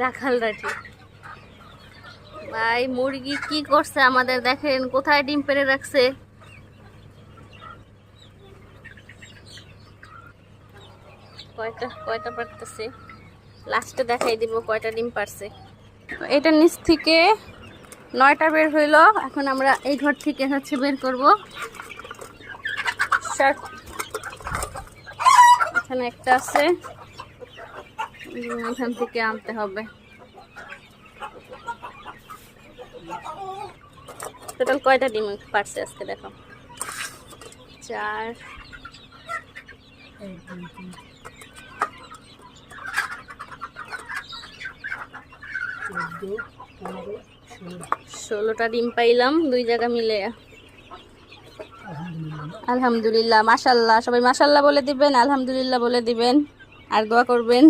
রাখাল রাঠি ভাই মুরগি কি করছে আমাদের, দেখেন কোথায় ডিম পেড়ে রাখছে। কয়টা কয়টা পারতেছে, লাস্টে দেখাই দিব কয়টা ডিম পারছে। এটা নিচ থেকে 9টা বের হইলো, এখন আমরা এই ঘর থেকে হচ্ছে বের করব। এখানে একটা আছে, এখান থেকে আনতে হবে। টোটাল কয়টা ডিম পারছে আজকে দেখো, 4 16টা ডিম পাইলাম 2 জায়গা মিলে। আলহামদুলিল্লাহ, মাশাআল্লাহ। সবাই মাশাআল্লাহ বলে দিবেন, আলহামদুলিল্লাহ বলে দিবেন, আর দোয়া করবেন।